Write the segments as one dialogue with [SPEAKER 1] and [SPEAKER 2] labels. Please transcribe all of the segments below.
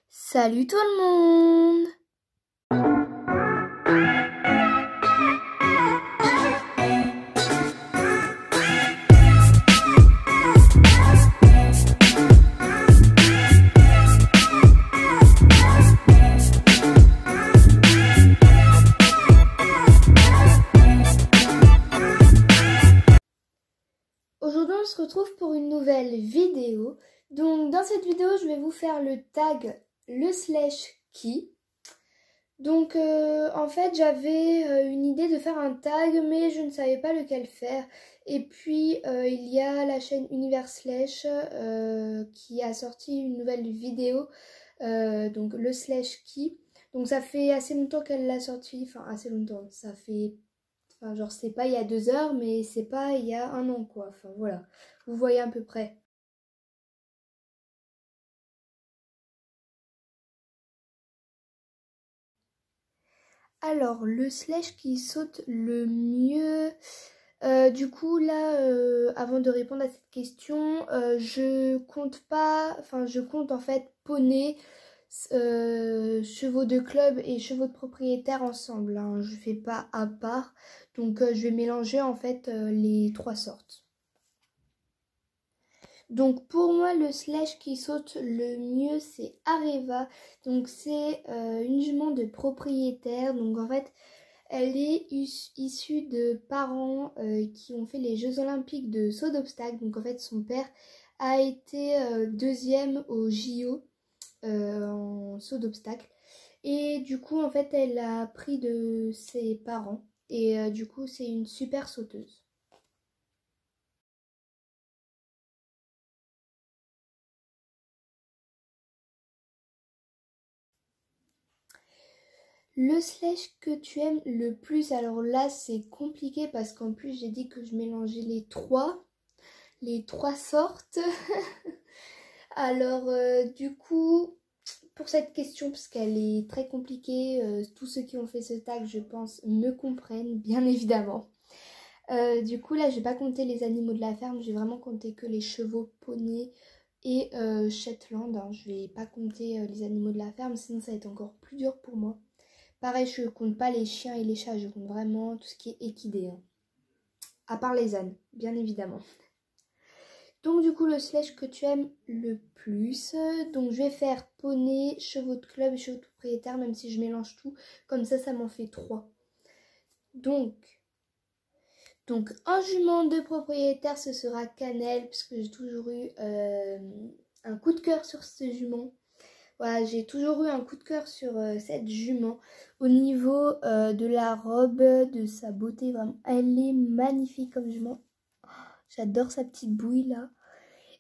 [SPEAKER 1] Salut tout le monde! Aujourd'hui on se retrouve pour une nouvelle vidéo. Donc dans cette vidéo je vais vous faire le tag le/qui. Donc en fait j'avais une idée de faire un tag mais je ne savais pas lequel faire. Et puis il y a la chaîne Univers Slash qui a sorti une nouvelle vidéo, donc le/qui. Donc ça fait assez longtemps qu'elle l'a sorti, enfin assez longtemps, ça fait... Enfin, genre, c'est pas il y a 2 heures, mais c'est pas il y a 1 an, quoi. Enfin, voilà. Vous voyez à peu près. Alors, le slash qui saute le mieux... du coup, là, avant de répondre à cette question, je compte pas... Enfin, je compte en fait poney, chevaux de club et chevaux de propriétaire ensemble, hein. Je fais pas à part. Donc, je vais mélanger en fait les 3 sortes. Donc pour moi le slash qui saute le mieux c'est Areva. Donc c'est une jument de propriétaire. Donc en fait elle est issue de parents qui ont fait les Jeux Olympiques de saut d'obstacle. Donc en fait son père a été deuxième au JO en saut d'obstacle. Et du coup en fait elle a appris de ses parents. Et du coup c'est une super sauteuse. Le slash que tu aimes le plus, alors là c'est compliqué parce qu'en plus j'ai dit que je mélangeais les trois sortes. Alors du coup, pour cette question, parce qu'elle est très compliquée, tous ceux qui ont fait ce tag je pense me comprennent bien évidemment. Du coup là je vais pas compter les animaux de la ferme, j'ai vraiment compté que les chevaux, poneys et Shetland, hein. Je vais pas compter les animaux de la ferme, sinon ça va être encore plus dur pour moi. Pareil, je compte pas les chiens et les chats, je compte vraiment tout ce qui est équidé, hein. À part les ânes, bien évidemment. Donc du coup, le slash que tu aimes le plus. Donc je vais faire poney, chevaux de club et chevaux de propriétaire, même si je mélange tout. Comme ça m'en fait 3. Donc en jument de propriétaire, ce sera Cannelle, puisque j'ai toujours eu un coup de cœur sur ce jument. Voilà, j'ai toujours eu un coup de cœur sur cette jument. Au niveau de la robe, de sa beauté, vraiment, elle est magnifique comme jument. J'adore sa petite bouille là.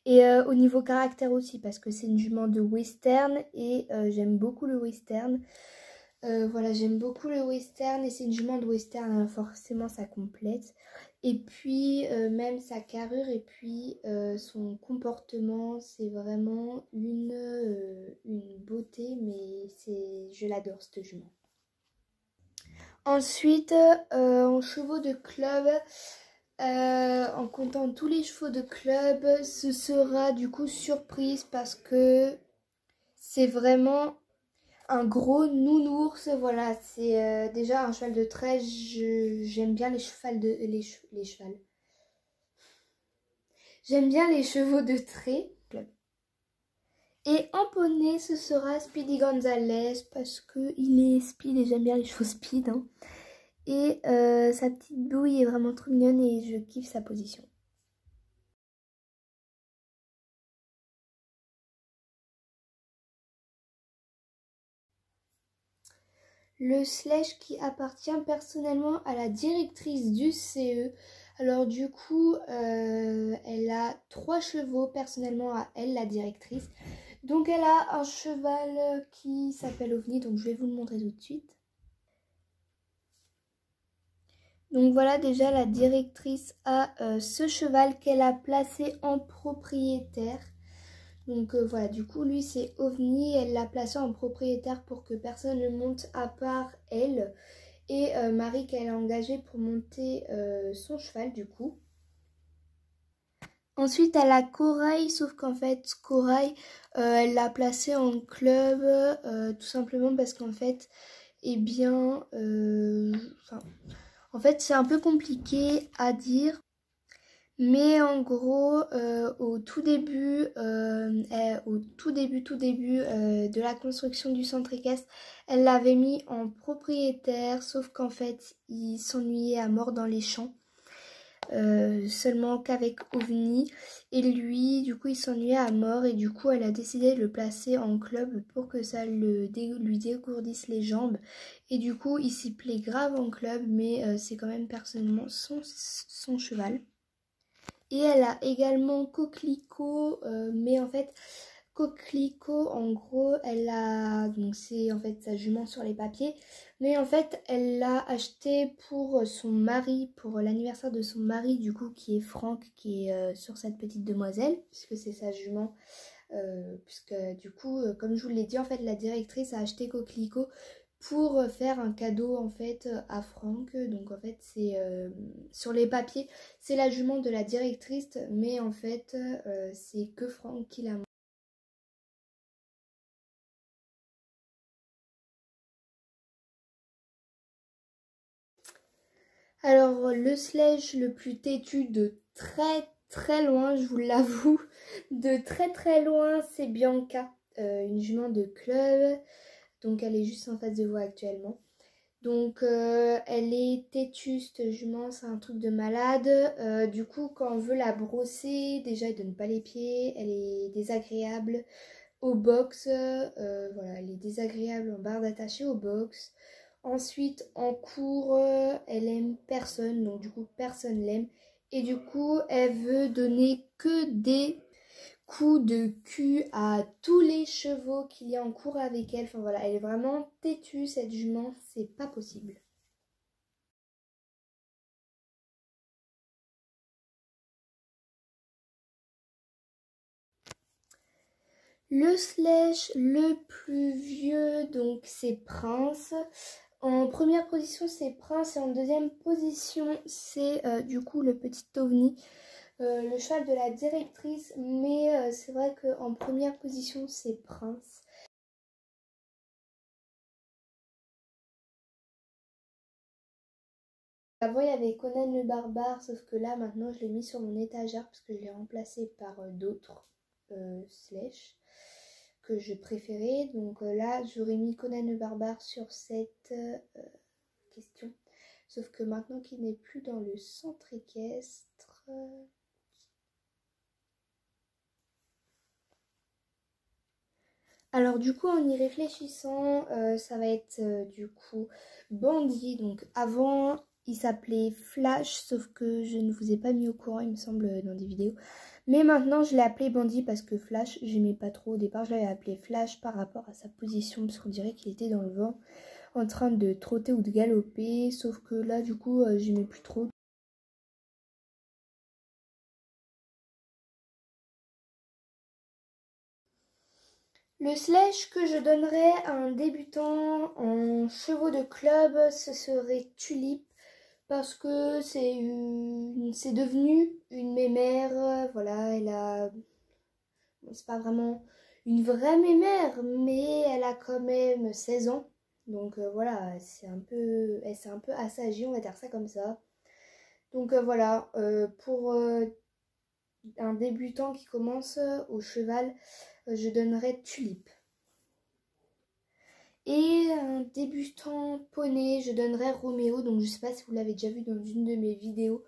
[SPEAKER 1] Et au niveau caractère aussi, parce que c'est une jument de western et j'aime beaucoup le western. Voilà, j'aime beaucoup le western et c'est une jument de western, alors forcément ça complète. Et puis même sa carrure et puis son comportement, c'est vraiment une beauté, mais je l'adore cette jument. Ensuite, en chevaux de club, en comptant tous les chevaux de club, ce sera du coup surprise parce que c'est vraiment un gros nounours. Voilà, c'est déjà un cheval de trait. J'aime bien les chevals. J'aime bien les chevaux de trait. Et en poney, ce sera Speedy Gonzales parce qu'il est speed et j'aime bien les chevaux speed, hein. Et sa petite bouille est vraiment trop mignonne et je kiffe sa position. Le slash qui appartient personnellement à la directrice du CE. Alors du coup, elle a 3 chevaux personnellement à elle, la directrice. Donc elle a un cheval qui s'appelle OVNI, donc je vais vous le montrer tout de suite. Donc voilà, déjà la directrice a ce cheval qu'elle a placé en propriétaire. Donc voilà, du coup lui c'est OVNI, elle l'a placé en propriétaire pour que personne ne monte à part elle. Et Marie qu'elle a engagée pour monter son cheval du coup. Ensuite, elle a Corail, sauf qu'en fait, Corail, elle l'a placée en club, tout simplement parce qu'en fait, eh bien, en fait, c'est un peu compliqué à dire. Mais en gros, au tout début, de la construction du centre équestre, elle l'avait mis en propriétaire, sauf qu'en fait, il s'ennuyait à mort dans les champs, seulement qu'avec OVNI. Et lui, du coup, il s'ennuyait à mort et du coup, elle a décidé de le placer en club pour que ça lui dégourdisse les jambes. Et du coup, il s'y plaît grave en club, mais c'est quand même personnellement son cheval. Et elle a également Coquelicot, mais en fait, Coquelicot, en gros, elle a, donc c'est en fait sa jument sur les papiers, mais en fait, elle l'a acheté pour son mari, pour l'anniversaire de son mari, du coup, qui est Franck, qui est sur cette petite demoiselle, puisque c'est sa jument. Puisque du coup, comme je vous l'ai dit, en fait, la directrice a acheté Coquelicot pour faire un cadeau en fait à Franck. Donc en fait c'est sur les papiers c'est la jument de la directrice, mais en fait c'est que Franck qui l'a. Alors le sledge le plus têtu de très très loin, je vous l'avoue, de très très loin, c'est Bianca, une jument de club. Donc elle est juste en face de vous actuellement. Donc elle est têtue cette jument, c'est un truc de malade. Du coup quand on veut la brosser, déjà elle donne pas les pieds, elle est désagréable au box. Voilà, elle est désagréable en barre d'attaché au box. Ensuite en cours, elle aime personne, donc du coup personne l'aime. Et du coup elle veut donner que des coup de cul à tous les chevaux qu'il y a en cours avec elle. Enfin voilà, elle est vraiment têtue cette jument, c'est pas possible. Le sledge le plus vieux, donc c'est Prince. En première position c'est Prince et en deuxième position c'est du coup le petit OVNI, le cheval de la directrice. Mais c'est vrai qu'en première position c'est Prince. Avant il y avait Conan le barbare, sauf que là maintenant je l'ai mis sur mon étagère parce que je l'ai remplacé par d'autres sledge que je préférais. Donc là j'aurais mis Conan le barbare sur cette question. Sauf que maintenant qu'il n'est plus dans le centre équestre, alors du coup en y réfléchissant, ça va être du coup Bandit. Donc avant il s'appelait Flash, sauf que je ne vous ai pas mis au courant il me semble dans des vidéos. Mais maintenant je l'ai appelé Bandit parce que Flash j'aimais pas trop. Au départ je l'avais appelé Flash par rapport à sa position parce qu'on dirait qu'il était dans le vent en train de trotter ou de galoper. Sauf que là du coup j'aimais plus trop. Le sledge que je donnerais à un débutant en chevaux de club, ce serait Tulip. Parce que c'est devenu une mémère. Voilà, elle a, bon, c'est pas vraiment une vraie mémère, mais elle a quand même 16 ans. Donc voilà, elle s'est un peu assagie, on va dire ça comme ça. Donc voilà, pour un débutant qui commence au cheval, je donnerais Tulip. Et un débutant poney, je donnerais Roméo. Donc je sais pas si vous l'avez déjà vu dans une de mes vidéos.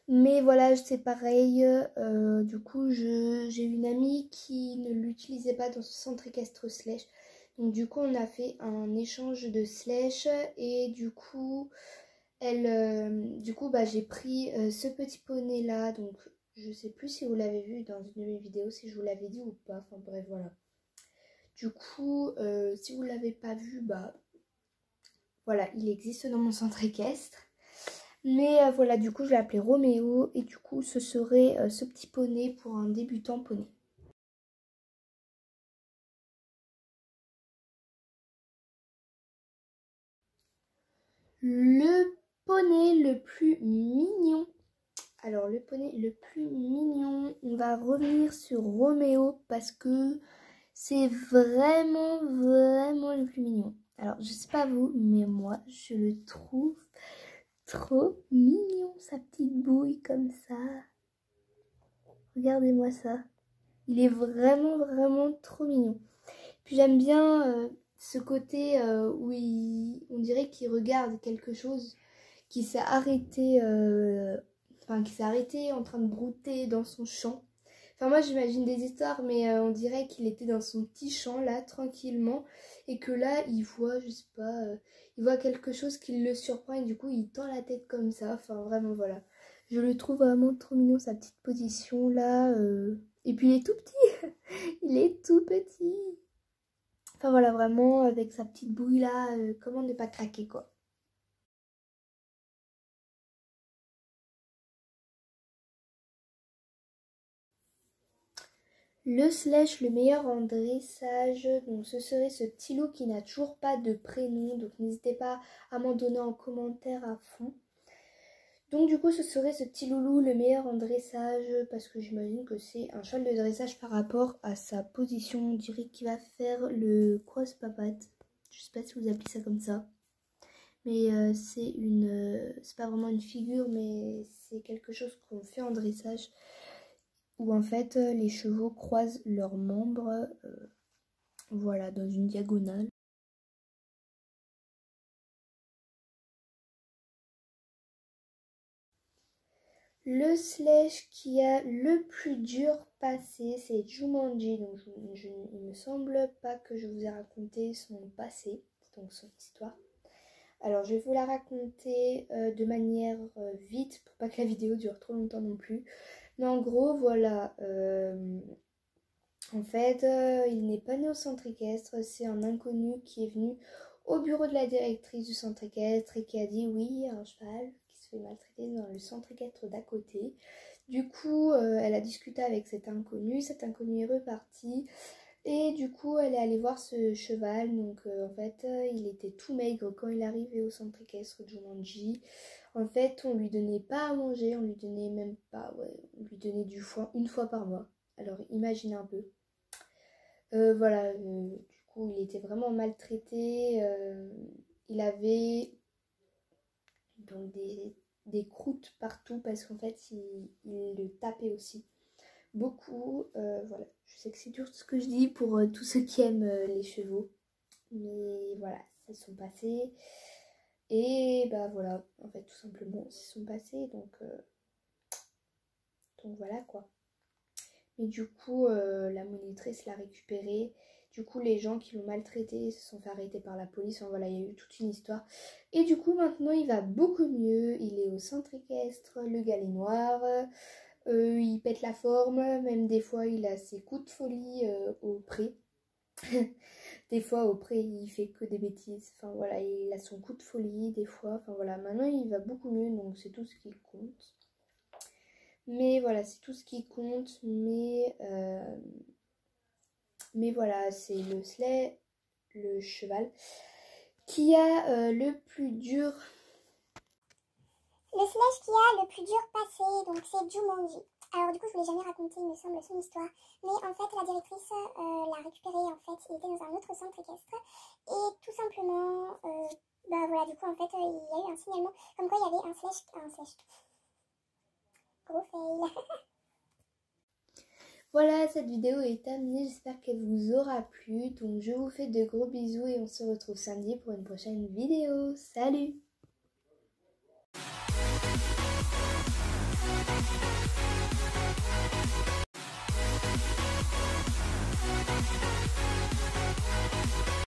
[SPEAKER 1] Mais voilà, c'est pareil. Du coup, j'ai une amie qui ne l'utilisait pas dans ce centre équestre sledge. Donc du coup, on a fait un échange de sledge. Et du coup, bah, j'ai pris ce petit poney là. Donc je sais plus si vous l'avez vu dans une de mes vidéos, si je vous l'avais dit ou pas. Enfin bref, voilà. Du coup, si vous ne l'avez pas vu, bah voilà, il existe dans mon centre équestre. Mais voilà, du coup, je l'ai appelé Roméo. Et du coup, ce serait ce petit poney pour un débutant poney. Le poney le plus mignon. Alors le poney le plus mignon, on va revenir sur Roméo parce que c'est vraiment le plus mignon. Alors je sais pas vous, mais moi je le trouve trop mignon, sa petite bouille comme ça. Regardez-moi ça. Il est vraiment trop mignon. Puis j'aime bien ce côté où on dirait qu'il regarde quelque chose qui s'est arrêté, qui s'est arrêté en train de brouter dans son champ. Enfin moi j'imagine des histoires, mais on dirait qu'il était dans son petit champ là, tranquillement, et que là il voit, je sais pas, il voit quelque chose qui le surprend et du coup il tend la tête comme ça. Enfin vraiment voilà. Je le trouve vraiment trop mignon, sa petite position là. Et puis il est tout petit. Il est tout petit. Enfin voilà, vraiment avec sa petite bouille là, comment ne pas craquer quoi. Le Slush, le meilleur en dressage, donc ce serait ce petit loup qui n'a toujours pas de prénom, donc n'hésitez pas à m'en donner en commentaire à fond. Donc du coup ce serait ce petit loulou le meilleur en dressage, parce que j'imagine que c'est un cheval de dressage par rapport à sa position. On dirait qu'il va faire le cross-papate, je sais pas si vous appelez ça comme ça. Mais c'est pas vraiment une figure, mais c'est quelque chose qu'on fait en dressage où en fait les chevaux croisent leurs membres, voilà, dans une diagonale. Le Slush qui a le plus dur passé, c'est Jumanji. Donc il me semble pas que je vous ai raconté son passé, donc son histoire. Alors je vais vous la raconter de manière vite pour pas que la vidéo dure trop longtemps non plus. Mais en gros voilà, en fait il n'est pas né au centre équestre, c'est un inconnu qui est venu au bureau de la directrice du centre équestre et qui a dit oui, il y a un cheval qui se fait maltraiter dans le centre équestre d'à côté. Du coup elle a discuté avec cet inconnu est reparti. Et du coup, elle est allée voir ce cheval. Donc, en fait, il était tout maigre quand il arrivait au centre équestre de Jumanji. En fait, on lui donnait pas à manger, on lui donnait même pas, ouais, on lui donnait du foin une fois par mois. Alors, imaginez un peu. Voilà, du coup, il était vraiment maltraité. Il avait donc des croûtes partout parce qu'en fait, il le tapait aussi beaucoup. Voilà, je sais que c'est dur ce que je dis pour tous ceux qui aiment les chevaux, mais voilà, ça se sont passés et bah voilà, en fait tout simplement ils se sont passés, donc voilà quoi. Mais du coup la monitrice l'a récupéré. Du coup les gens qui l'ont maltraité se sont fait arrêter par la police. Enfin voilà, il y a eu toute une histoire. Et du coup maintenant il va beaucoup mieux. Il est au centre équestre, le galet noir. Il pète la forme, même des fois il a ses coups de folie au pré. Des fois au pré il fait que des bêtises. Enfin voilà, il a son coup de folie des fois. Enfin voilà, maintenant il va beaucoup mieux, donc c'est tout ce qui compte. Mais voilà, c'est tout ce qui compte. Mais voilà, c'est le sleigh, le cheval, qui a le plus dur.
[SPEAKER 2] Le Slush qui a le plus dur passé, donc c'est Jumanji. Alors du coup, je ne vous l'ai jamais raconté, il me semble, son histoire. Mais en fait, la directrice l'a récupéré, en fait, il était dans un autre centre équestre. Et tout simplement, bah voilà, du coup, en fait, il y a eu un signalement comme quoi il y avait un Slush. Gros fail.
[SPEAKER 1] Voilà, cette vidéo est terminée, j'espère qu'elle vous aura plu. Donc je vous fais de gros bisous et on se retrouve samedi pour une prochaine vidéo. Salut!